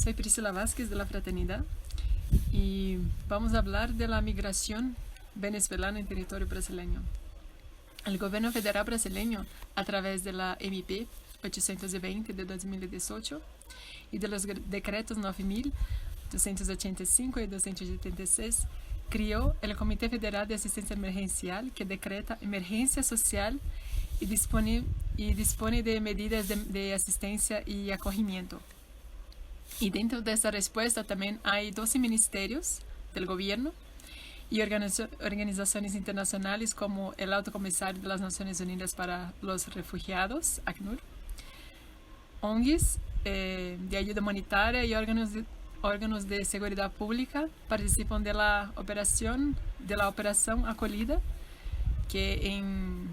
Soy Priscila Vázquez de la Fraternidad y vamos a hablar de la migración venezolana en territorio brasileño. El gobierno federal brasileño, a través de la MP 820 de 2018 y de los decretos 9.285 y 286, crió el Comité Federal de Asistencia Emergencial, que decreta emergencia social y dispone de medidas de asistencia y acogimiento. Y dentro de esta respuesta también hay 12 ministerios del gobierno y organizaciones internacionales como el Alto Comisario de las Naciones Unidas para los Refugiados, ACNUR, ONGs de ayuda humanitaria y órganos de seguridad pública participan de la operación Acolhida, que en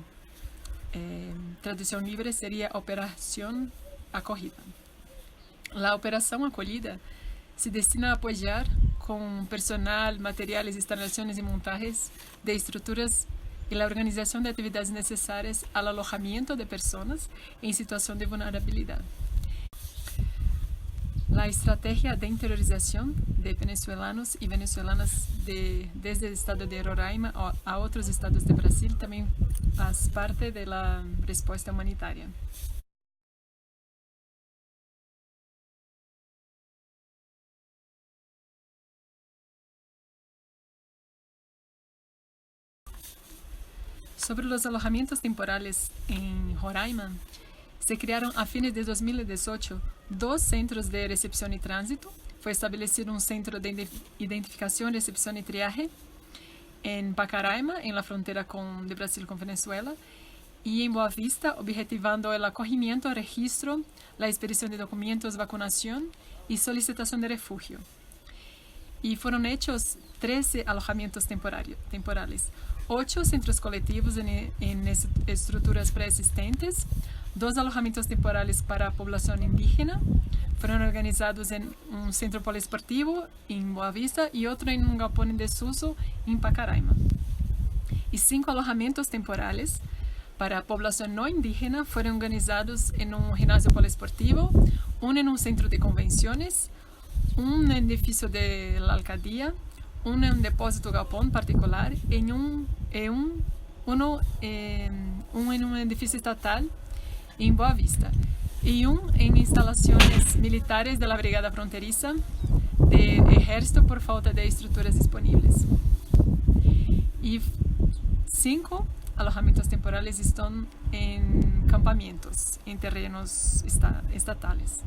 traducción libre sería Operación Acogida. La Operación Acolhida se destina a apoyar con personal, materiales, instalaciones y montajes de estructuras y la organización de actividades necesarias al alojamiento de personas en situación de vulnerabilidad. La estrategia de interiorización de venezolanos y venezolanas desde el estado de Roraima a otros estados de Brasil también hace parte de la respuesta humanitaria. Sobre los alojamientos temporales en Roraima, se crearon a fines de 2018 dos centros de recepción y tránsito. Fue establecido un centro de identificación, recepción y triaje en Pacaraima, en la frontera de Brasil con Venezuela, y en Boa Vista, objetivando el acogimiento, registro, la expedición de documentos, vacunación y solicitación de refugio. Y fueron hechos 13 alojamientos temporales, 8 centros colectivos en estructuras preexistentes, 2 alojamientos temporales para población indígena, fueron organizados en un centro poliesportivo en Boa Vista y otro en un galpón en desuso en Pacaraima. Y 5 alojamientos temporales para población no indígena fueron organizados en un ginásio poliesportivo, uno en un centro de convenciones, un edificio de la alcaldía, uno en un depósito galpón particular, uno en un edificio estatal en Boa Vista y uno en instalaciones militares de la Brigada Fronteriza de Ejército por falta de estructuras disponibles. Y 5 alojamientos temporales están en campamentos, en terrenos estatales.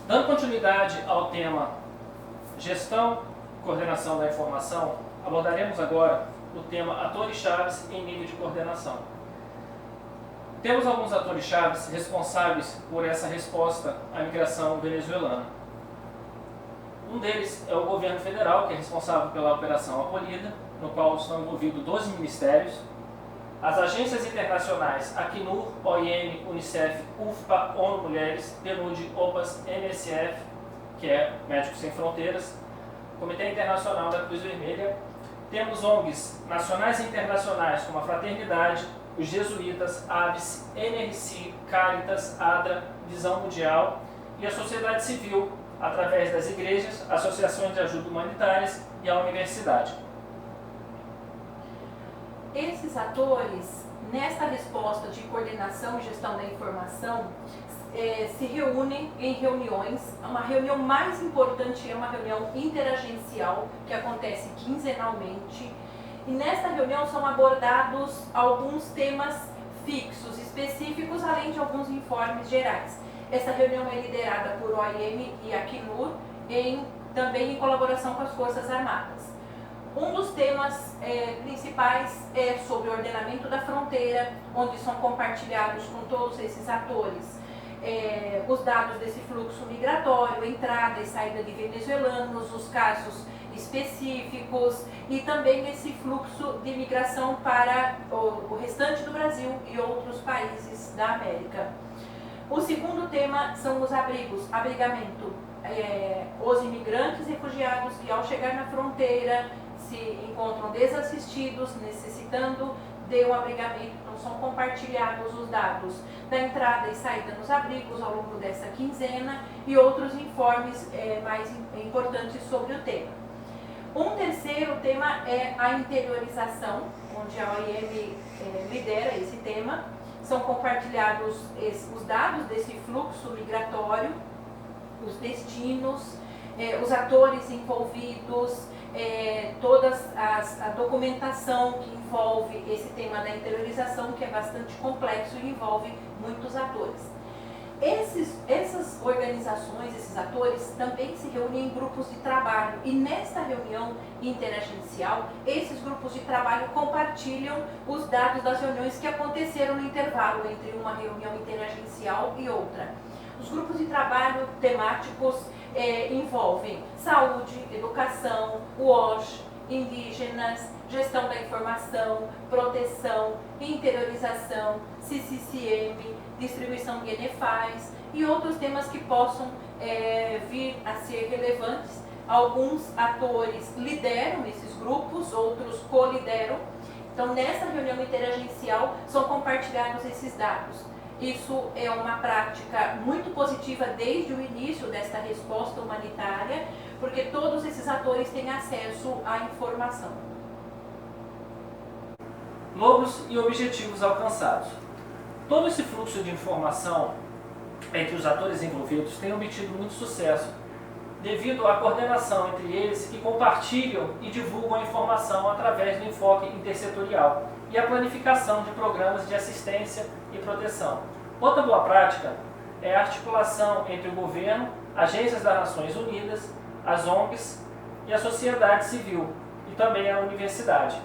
Dando continuidade ao tema Gestão e Coordenação da Informação, abordaremos agora o tema Atores-Chaves em nível de coordenação. Temos alguns atores-chaves responsáveis por essa resposta à migração venezuelana. Um deles é o governo federal, que é responsável pela Operação Acolhida, no qual estão envolvidos 12 ministérios, as agências internacionais Acnur, OIM, Unicef, UFPA, ONU Mulheres, PNUD, OPAS, MSF, que é Médicos Sem Fronteiras, Comitê Internacional da Cruz Vermelha. Temos ONGs nacionais e internacionais como a Fraternidade, os Jesuítas, ABS, NRC, Caritas, ADRA, Visão Mundial e a sociedade civil, através das igrejas, associações de ajuda humanitárias e a universidade. Esses atores, nesta resposta de coordenação e gestão da informação, se reúnem em reuniões. Uma reunião mais importante é uma reunião interagencial, que acontece quinzenalmente. E nesta reunião são abordados alguns temas fixos, específicos, além de alguns informes gerais. Essa reunião é liderada por OIM e Acnur, também em colaboração com as Forças Armadas. Um dos temas principais é sobre o ordenamento da fronteira, onde são compartilhados com todos esses atores os dados desse fluxo migratório, entrada e saída de venezuelanos, os casos específicos e também esse fluxo de migração para o restante do Brasil e outros países da América. O segundo tema são os abrigamento. Os imigrantes refugiados que ao chegar na fronteira se encontram desassistidos, necessitando de um abrigamento. Então são compartilhados os dados da entrada e saída nos abrigos ao longo dessa quinzena e outros informes mais importantes sobre o tema. Um terceiro tema é a interiorização, onde a OIM lidera esse tema. São compartilhados os dados desse fluxo migratório, os destinos, os atores envolvidos, toda a documentação que envolve esse tema da interiorização, que é bastante complexo e envolve muitos atores. Essas organizações, esses atores, também se reúnem em grupos de trabalho e nesta reunião interagencial, esses grupos de trabalho compartilham os dados das reuniões que aconteceram no intervalo entre uma reunião interagencial e outra. Os grupos de trabalho temáticos envolvem saúde, educação, WOSH, indígenas, gestão da informação, proteção, interiorização, CCCM, distribuição de NFIs e outros temas que possam vir a ser relevantes. Alguns atores lideram esses grupos, outros co-lideram. Então, nessa reunião interagencial, são compartilhados esses dados. Isso é uma prática muito positiva desde o início desta resposta humanitária, porque todos esses atores têm acesso à informação. Logros e objetivos alcançados. Todo esse fluxo de informação entre os atores envolvidos tem obtido muito sucesso, devido à coordenação entre eles que compartilham e divulgam a informação através do enfoque intersetorial e a planificação de programas de assistência e proteção. Outra boa prática é a articulação entre o governo, agências das Nações Unidas, as ONGs e a sociedade civil, e também a universidade.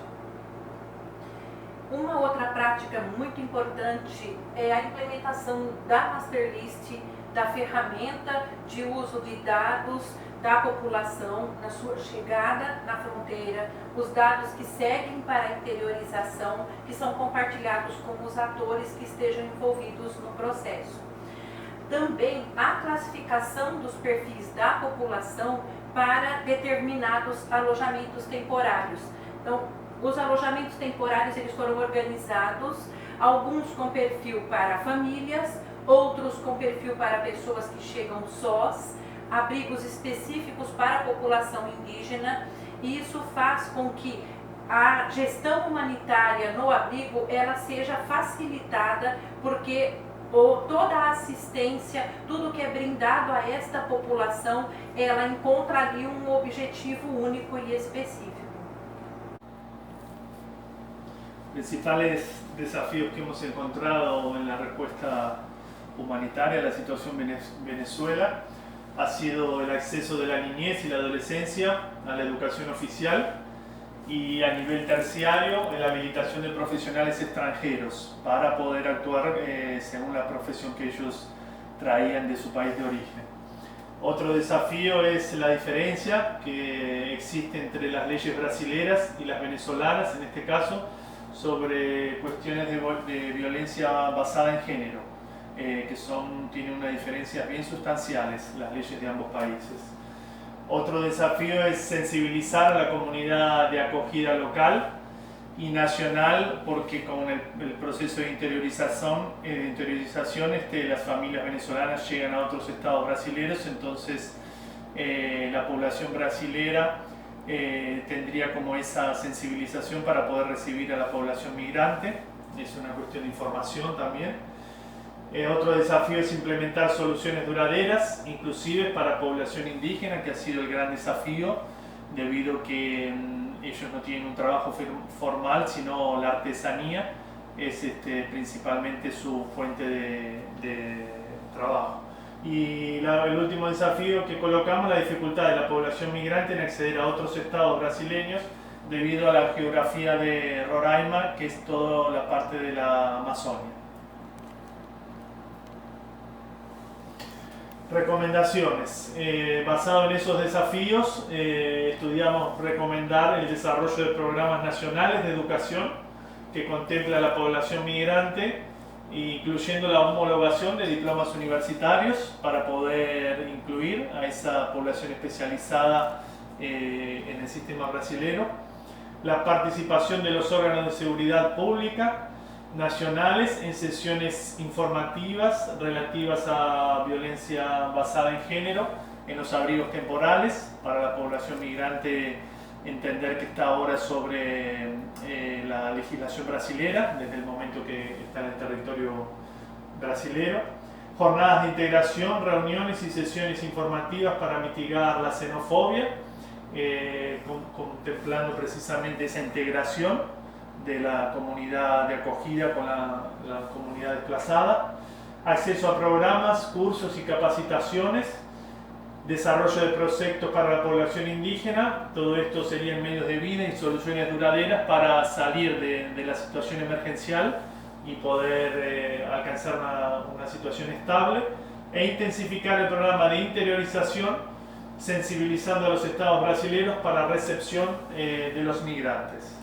Uma outra prática muito importante é a implementação da Master List, da ferramenta de uso de dados da população na sua chegada na fronteira, os dados que seguem para a interiorização, que são compartilhados com os atores que estejam envolvidos no processo. Também a classificação dos perfis da população para determinados alojamentos temporários. Então, os alojamentos temporários eles foram organizados, alguns com perfil para famílias, outros com perfil para pessoas que chegam sós, abrigos específicos para a população indígena, e isso faz com que a gestão humanitária no abrigo ela seja facilitada, porque toda a assistência, tudo que é brindado a esta população, ela encontra ali um objetivo único e específico. Principales desafíos que hemos encontrado en la respuesta humanitaria a la situación en Venezuela ha sido el acceso de la niñez y la adolescencia a la educación oficial y a nivel terciario en la habilitación de profesionales extranjeros para poder actuar según la profesión que ellos traían de su país de origen. Otro desafío es la diferencia que existe entre las leyes brasileras y las venezolanas, en este caso, sobre cuestiones de violencia basada en género, que tienen unas diferencias bien sustanciales las leyes de ambos países. Otro desafío es sensibilizar a la comunidad de acogida local y nacional, porque con el proceso de interiorización las familias venezolanas llegan a otros estados brasileños, entonces la población brasilera tendría como esa sensibilización para poder recibir a la población migrante. Es una cuestión de información también. Otro desafío es implementar soluciones duraderas, inclusive para población indígena, que ha sido el gran desafío, debido a que ellos no tienen un trabajo formal, sino la artesanía es principalmente su fuente de trabajo. Y el último desafío que colocamos, la dificultad de la población migrante en acceder a otros estados brasileños debido a la geografía de Roraima, que es toda la parte de la Amazonia. Recomendaciones. Basado en esos desafíos, estudiamos recomendar el desarrollo de programas nacionales de educación que contempla a la población migrante, incluyendo la homologación de diplomas universitarios para poder incluir a esa población especializada en el sistema brasilero. la participación de los órganos de seguridad pública nacionales en sesiones informativas relativas a violencia basada en género en los abrigos temporales para la población migrante, entender que está ahora sobre la legislación brasilera desde el momento que está en el territorio brasilero. Jornadas de integración, reuniones y sesiones informativas para mitigar la xenofobia, contemplando precisamente esa integración de la comunidad de acogida con la comunidad desplazada. Acceso a programas, cursos y capacitaciones. Desarrollo de proyectos para la población indígena. Todo esto serían medios de vida y soluciones duraderas para salir de la situación emergencial y poder alcanzar una situación estable, e intensificar el programa de interiorización, sensibilizando a los estados brasileños para la recepción de los migrantes.